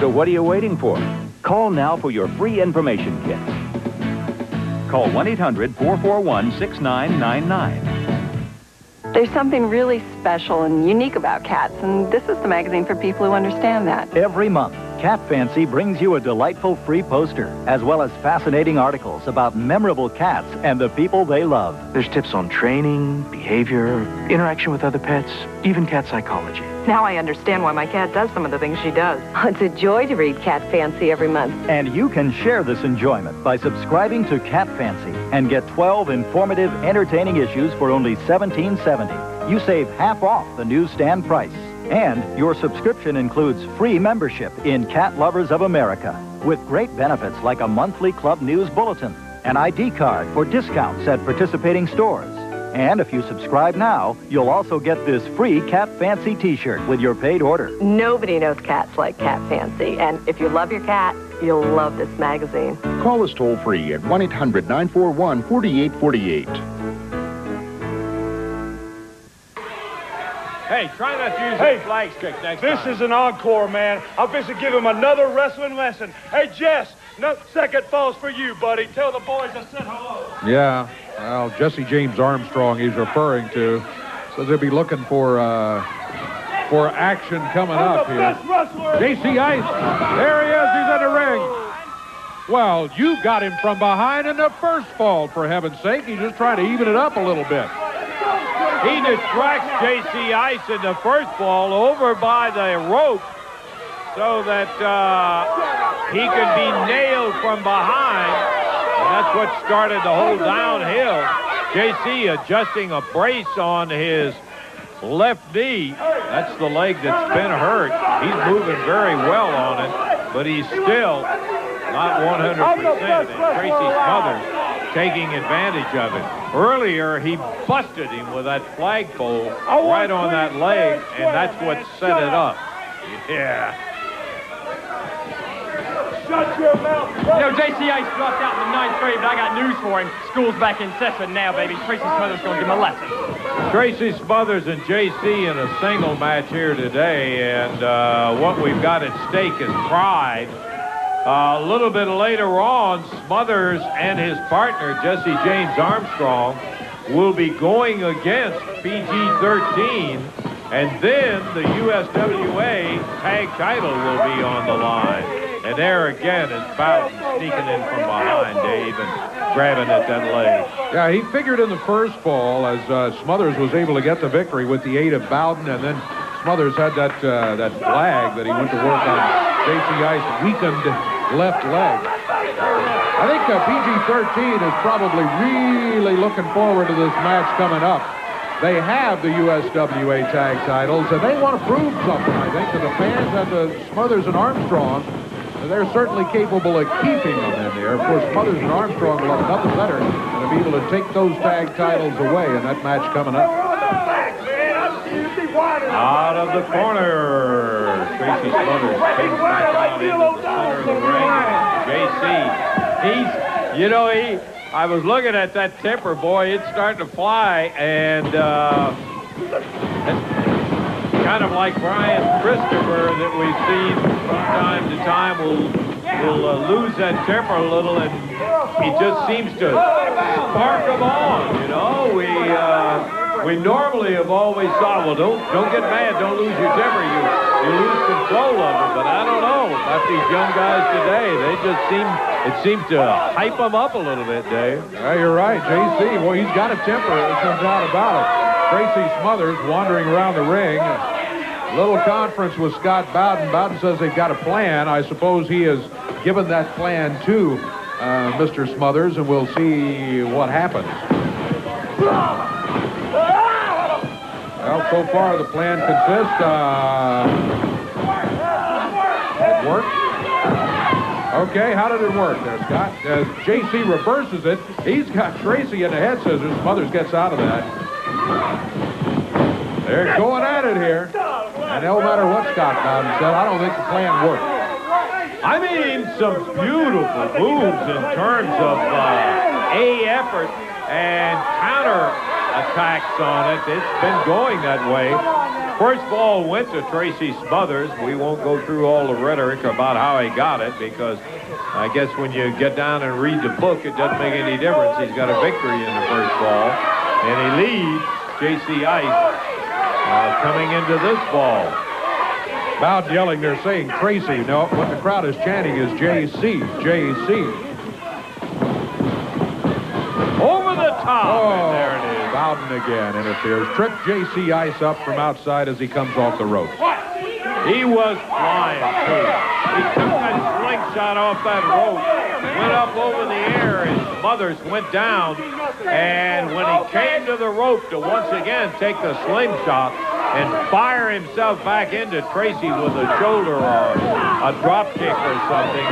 So what are you waiting for? Call now for your free information kit. Call 1-800-441-6999. There's something really special and unique about cats, and this is the magazine for people who understand that. Every month, Cat Fancy brings you a delightful free poster, as well as fascinating articles about memorable cats and the people they love. There's tips on training, behavior, interaction with other pets, even cat psychology. Now I understand why my cat does some of the things she does. It's a joy to read Cat Fancy every month. And you can share this enjoyment by subscribing to Cat Fancy and get 12 informative, entertaining issues for only $17.70. You save half off the newsstand price. And your subscription includes free membership in Cat Lovers of America with great benefits like a monthly club news bulletin, an ID card for discounts at participating stores. And if you subscribe now, you'll also get this free Cat Fancy t-shirt with your paid order. Nobody knows cats like Cat Fancy. And if you love your cat, you'll love this magazine. Call us toll-free at 1-800-941-4848. Hey, try not to use the flag stick next This time. is an encore, man. I'm fixing to give him another wrestling lesson. Hey, Jess, no second falls for you, buddy. Tell the boys I said hello. Yeah. Well, Jesse James Armstrong he's referring to. So they'll be looking for action coming up here. Best wrestler. J.C. Ice. There he is. He's in the ring. Well, you got him from behind in the first fall, for heaven's sake. He's just trying to even it up a little bit. He distracts J.C. Ice in the first ball over by the rope so that he could be nailed from behind. And that's what started the whole downhill. J.C. adjusting a brace on his left knee. That's the leg that's been hurt. He's moving very well on it, but he's still not 100%. And Tracy Smothers taking advantage of it. Earlier, he busted him with that flagpole right on that leg, and that's what set it up. Yeah. Shut your mouth. You know, J.C. Ice dropped out in the 9th grade, but I got news for him. School's back in session now, baby. Tracy Smothers going to give him a lesson. Tracy Smothers and J.C. in a single match here today, and what we've got at stake is pride. A little bit later on, Smothers and his partner, Jesse James Armstrong, will be going against PG-13, and then the USWA tag title will be on the line. And there again is Bowden sneaking in from behind Dave and grabbing at that leg. Yeah, he figured in the first fall as Smothers was able to get the victory with the aid of Bowden, and then Smothers had that flag that he went to work on J.C. Ice's weakened left leg. I think PG-13 is probably really looking forward to this match coming up. They have the USWA tag titles, and they want to prove something, I think, to the fans and to Smothers and Armstrong. They're certainly capable of keeping them in there. Of course, Smothers and Armstrong will have nothing better than to be able to take those tag titles away in that match coming up. Out of the corner, Tracy Smothers pins back out into the center of the ring. JC, I was looking at that temper, boy, it's starting to fly, and kind of like Brian Christopher that we've seen from time to time will lose that temper a little, and he just seems to spark them on, you know. We normally have always thought, well, don't get mad, don't lose your temper, you lose control of it, but I don't know about these young guys today. They just it seems to hype them up a little bit, Dave. Yeah, you're right, JC. Well, he's got a temper, there's no doubt about it. Tracy Smothers wandering around the ring. Little conference with Scott Bowden. Bowden says they've got a plan. I suppose he has given that plan to Mr. Smothers, and we'll see what happens. Well, so far the plan consists it worked. Okay, how did it work there, Scott? As JC reverses it, he's got Tracy in the head scissors. Smothers gets out of that. They're going at it here. And no matter what Scott Bowden said, I don't think the plan worked. I mean, some beautiful moves in terms of effort and counter attacks on it. It's been going that way. First ball went to Tracy Smothers. We won't go through all the rhetoric about how he got it, because I guess when you get down and read the book, it doesn't make any difference. He's got a victory in the first ball, and he leads J.C. Ice coming into this ball. Bowden yelling, they're saying Tracy. No, what the crowd is chanting is J.C. J.C. Over the top. Oh, and there it is. Bowden again interferes. Tripped J.C. Ice up from outside as he comes off the rope. He was flying, too. He took that slingshot off that rope, went up over the air, and Smothers went down. And when he came to the rope to once again take the slingshot and fire himself back into Tracy with a shoulder or a drop kick or something,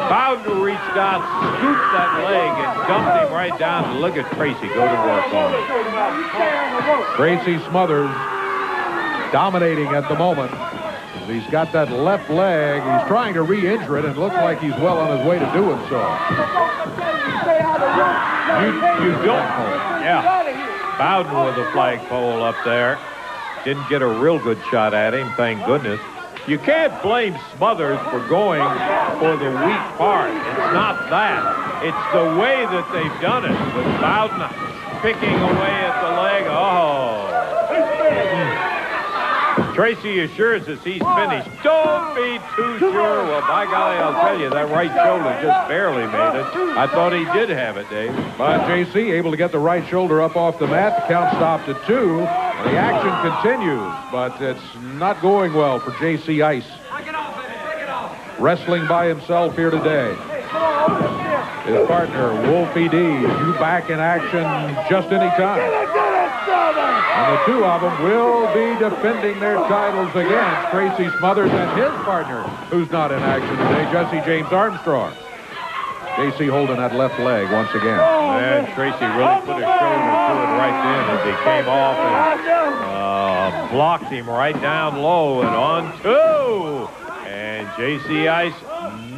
Bowden reached out, scooped that leg, and dumped him right down. And look at Tracy go to work on it. Tracy Smothers dominating at the moment. He's got that left leg. He's trying to re-injure it, and it looks like he's well on his way to doing so. You don't. Yeah. Bowden with a flagpole up there. Didn't get a real good shot at him, thank goodness. You can't blame Smothers for going for the weak part. It's not that. It's the way that they've done it. With Bowden picking away at the leg. Oh. Tracy assures us he's finished. Don't be too sure. Well, by golly, I'll tell you, that right shoulder just barely made it. I thought he did have it, Dave. But J.C. able to get the right shoulder up off the mat. The count stopped at 2. And the action continues, but it's not going well for J.C. Ice. Wrestling by himself here today. His partner, Wolfie D, you back in action just any time. And the two of them will be defending their titles against Tracy Smothers and his partner, who's not in action today, Jesse James Armstrong. J.C. holding that left leg once again. Man, Tracy really put his shoulder to it right then as he came off and blocked him right down low and on 2. And J.C. Ice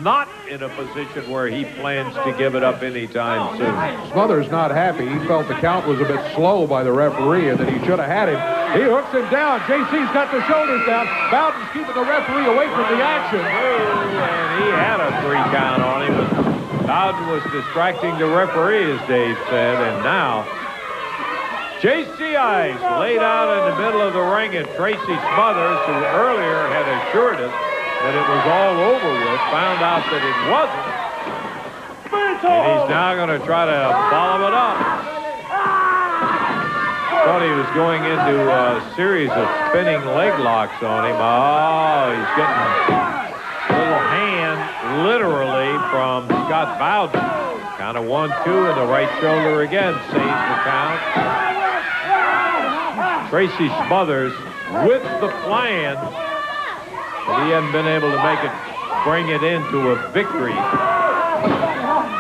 not in a position where he plans to give it up anytime soon. Smothers not happy. He felt the count was a bit slow by the referee and that he should have had him. He hooks him down. JC's got the shoulders down. Bowden's keeping the referee away from the action. And he had a 3 count on him. But Bowden was distracting the referee, as Dave said, and now J.C. Ice laid out in the middle of the ring, and Tracy Smothers, who earlier had assured us that it was all over with, found out that it wasn't. And he's now going to try to follow it up. Thought he was going into a series of spinning leg locks on him. Oh, he's getting a little hand, literally, from Scott Bowden. Kind of 1-2 in the right shoulder again, saves the count. Tracy Smothers with the plan. But he hadn't been able to bring it into a victory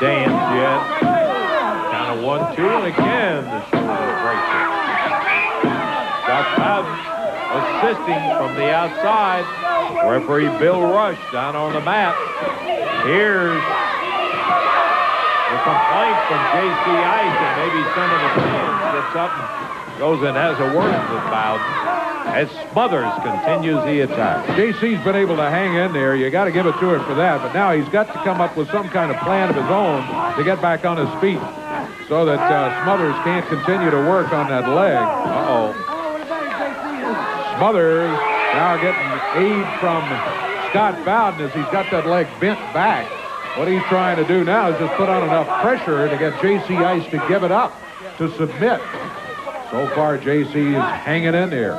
dance yet. Kind of 1-2, and again the shoulder breaks it. Scott Bowden assisting from the outside. Referee Bill Rush down on the mat. Here's the complaint from J.C. Ice, and maybe some of the fans gets up and goes and has a word with Bowden as Smothers continues the attack. JC's been able to hang in there. You got to give it to him for that. But now he's got to come up with some kind of plan of his own to get back on his feet so that Smothers can't continue to work on that leg. Uh-oh. Smothers now getting aid from Scott Bowden as he's got that leg bent back. What he's trying to do now is just put on enough pressure to get J.C. Ice to give it up, to submit. So far, J.C. is hanging in there.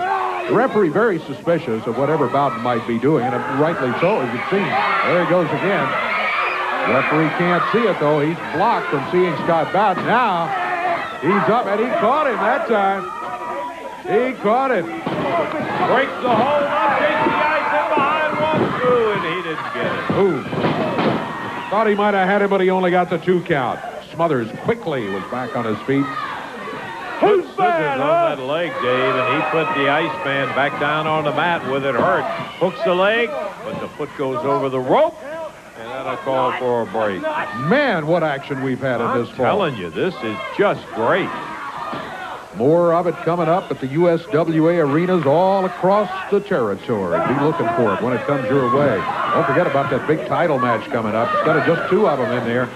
The referee very suspicious of whatever Bowden might be doing, and rightly so, as it seems. There he goes again. The referee can't see it, though. He's blocked from seeing Scott Bowden. Now, he's up, and he caught him that time. He caught him. Breaks the hold up. J.C. Ice in behind 1-2, and he didn't get it. Ooh. Thought he might have had him, but he only got the 2 count. Smothers quickly was back on his feet. Who's bad, on that leg, Dave, and he put the Iceman back down on the mat with it hurt. Hooks the leg, but the foot goes over the rope, and that'll call for a break. Man, what action we've had in this ball. I'm telling you, this is just great. More of it coming up at the USWA arenas all across the territory. Be looking for it when it comes your way. Don't forget about that big title match coming up. Instead of just 2 of them in there,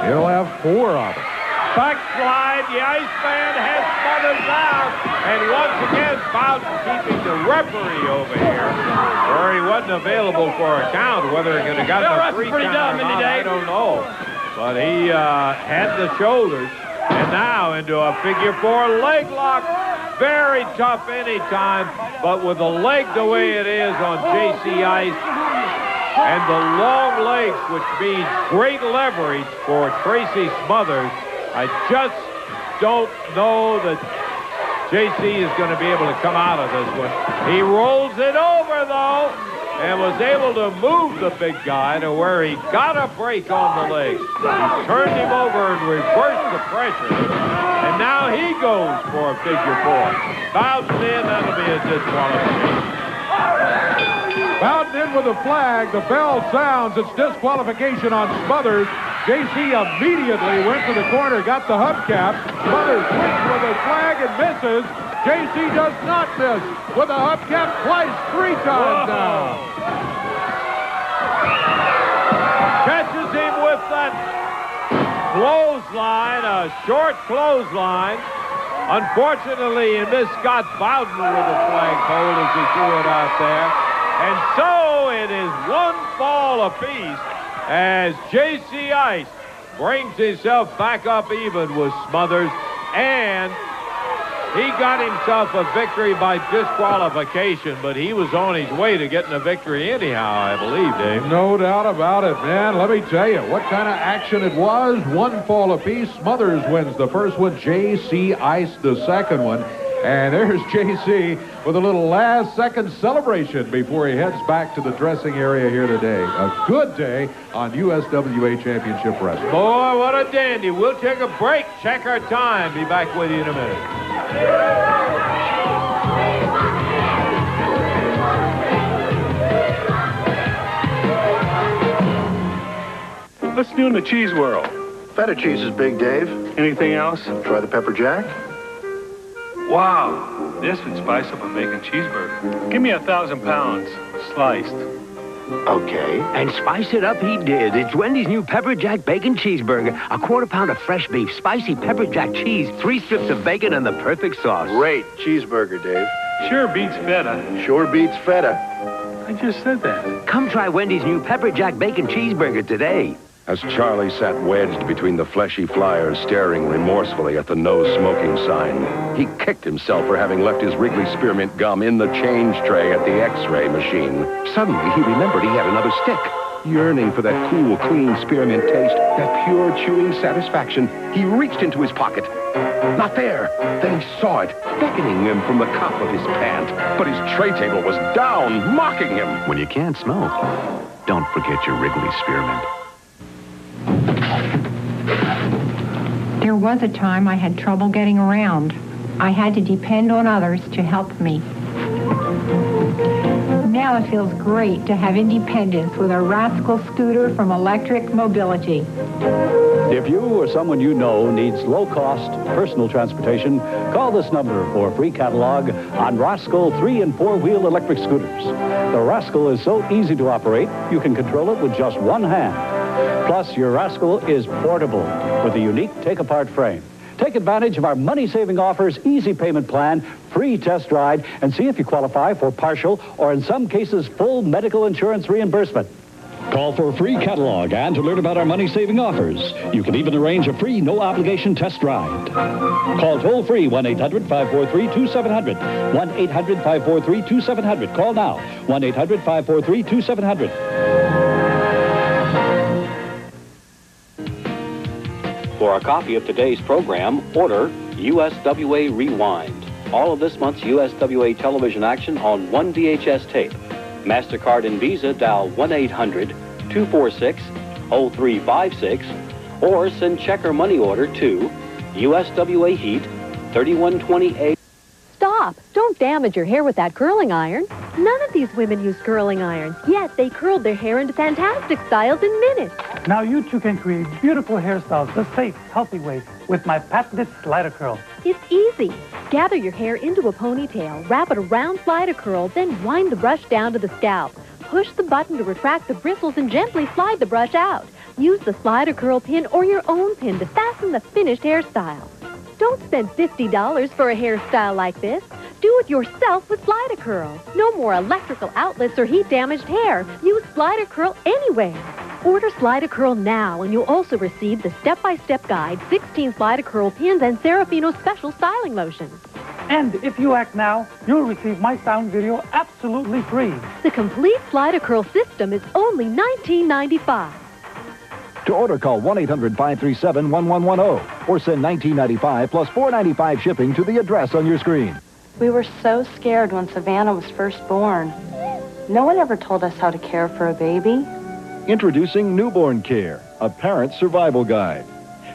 you'll have 4 of them. Backslide, the Iceman has Smothers out, and once again, Bowden keeping the referee over here, where he wasn't available for a count. Whether he could have gotten a 3 count or not, I don't know. But he had the shoulders, and now into a figure 4 leg lock. Very tough anytime, but with the leg the way it is on J.C. Ice, and the long legs, which means great leverage for Tracy Smothers, I just don't know that J.C. is going to be able to come out of this one. He rolls it over, though, and was able to move the big guy to where he got a break on the legs. He turned him over and reversed the pressure. And now he goes for a figure 4. Bowden in, that'll be a disqualification. Bowden in with a flag. The bell sounds. It's disqualification on Smothers. J.C. immediately went to the corner, got the hubcap. Smothers swings with a flag and misses. J.C. does not miss with a hubcap twice, 3 times now. Catches him with that clothesline, a short clothesline Unfortunately, he missed Scott Bowden with the flagpole as he threw it out there. And so it is 1 fall apiece as J.C. Ice brings himself back up even with Smothers, and he got himself a victory by disqualification, but he was on his way to getting a victory anyhow, I believe, Dave. No doubt about it, man. Let me tell you what kind of action it was. 1 fall apiece. Smothers wins the first one. J.C. Ice the second one. And there's J.C. with a little last-second celebration before he heads back to the dressing area here today. A good day on USWA Championship Wrestling. Boy, what a dandy. We'll take a break, check our time. Be back with you in a minute. What's new in the cheese world? Feta cheese is big, Dave. Anything else? Try the pepper jack. Wow, this would spice up a bacon cheeseburger. Give me 1,000 pounds, sliced. Okay. And spice it up he did. It's Wendy's new Pepper Jack Bacon Cheeseburger. A 1/4 pound of fresh beef, spicy Pepper Jack cheese, 3 strips of bacon, and the perfect sauce. Great cheeseburger, Dave. Sure beats feta. Sure beats feta. I just said that. Come try Wendy's new Pepper Jack Bacon Cheeseburger today. As Charlie sat wedged between the fleshy flyers, staring remorsefully at the no smoking sign, he kicked himself for having left his Wrigley Spearmint gum in the change tray at the X-ray machine. Suddenly, he remembered he had another stick. Yearning for that cool, clean spearmint taste, that pure chewing satisfaction, he reached into his pocket. Not there. Then he saw it, beckoning him from the cuff of his pant. But his tray table was down, mocking him. When you can't smoke, don't forget your Wrigley Spearmint. There was a time I had trouble getting around. I had to depend on others to help me. Now it feels great to have independence with a Rascal scooter from Electric Mobility. If you or someone you know needs low-cost personal transportation, call this number for a free catalog on Rascal 3- and 4-wheel electric scooters. The Rascal is so easy to operate, you can control it with just one hand. Plus, your Rascal is portable with a unique take-apart frame. Take advantage of our money-saving offers, easy payment plan, free test ride, and see if you qualify for partial or, in some cases, full medical insurance reimbursement. Call for a free catalog and to learn about our money-saving offers. You can even arrange a free, no-obligation test ride. Call toll-free 1-800-543-2700. 1-800-543-2700. Call now. 1-800-543-2700. For a copy of today's program, order USWA Rewind. All of this month's USWA television action on one DHS tape. MasterCard and Visa dial 1-800-246-0356 or send check or money order to USWA Heat 3128. Stop! Don't damage your hair with that curling iron. None of these women use curling irons, yet they curled their hair into fantastic styles in minutes. Now you too can create beautiful hairstyles the safe, healthy way with my patented slider curl. It's easy. Gather your hair into a ponytail, wrap it around slider curl, then wind the brush down to the scalp. Push the button to retract the bristles and gently slide the brush out. Use the slider curl pin or your own pin to fasten the finished hairstyle. Don't spend $50 for a hairstyle like this. Do it yourself with Slider Curl. No more electrical outlets or heat-damaged hair. Use Slider Curl anywhere. Order Slider Curl now, and you'll also receive the step-by-step guide, 16 Slider Curl pins, and Serafino special styling lotion. And if you act now, you'll receive my sound video absolutely free. The complete Slider Curl system is only $19.95. To order, call 1-800-537-1110 or send $19.95 plus $4.95 shipping to the address on your screen. We were so scared when Savannah was first born. No one ever told us how to care for a baby. Introducing Newborn Care, a parent survival guide.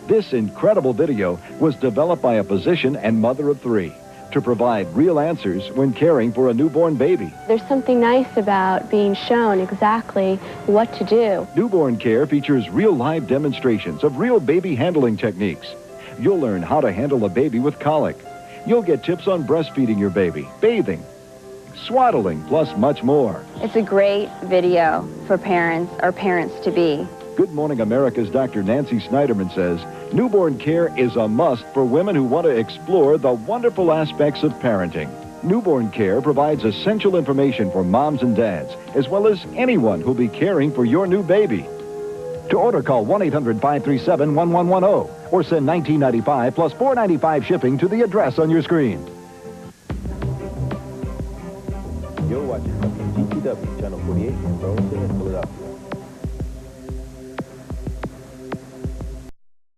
This incredible video was developed by a physician and mother of 3 to provide real answers when caring for a newborn baby. There's something nice about being shown exactly what to do. Newborn Care features real live demonstrations of real baby handling techniques. You'll learn how to handle a baby with colic. You'll get tips on breastfeeding your baby, bathing, swaddling, plus much more. It's a great video for parents or parents-to-be. Good Morning America's Dr. Nancy Snyderman says, newborn care is a must for women who want to explore the wonderful aspects of parenting. Newborn care provides essential information for moms and dads, as well as anyone who'll be caring for your new baby. To order, call 1-800-537-1110 or send $19.95 plus $4.95 shipping to the address on your screen. You're watching GTW Channel 48 in Burlington and Philadelphia.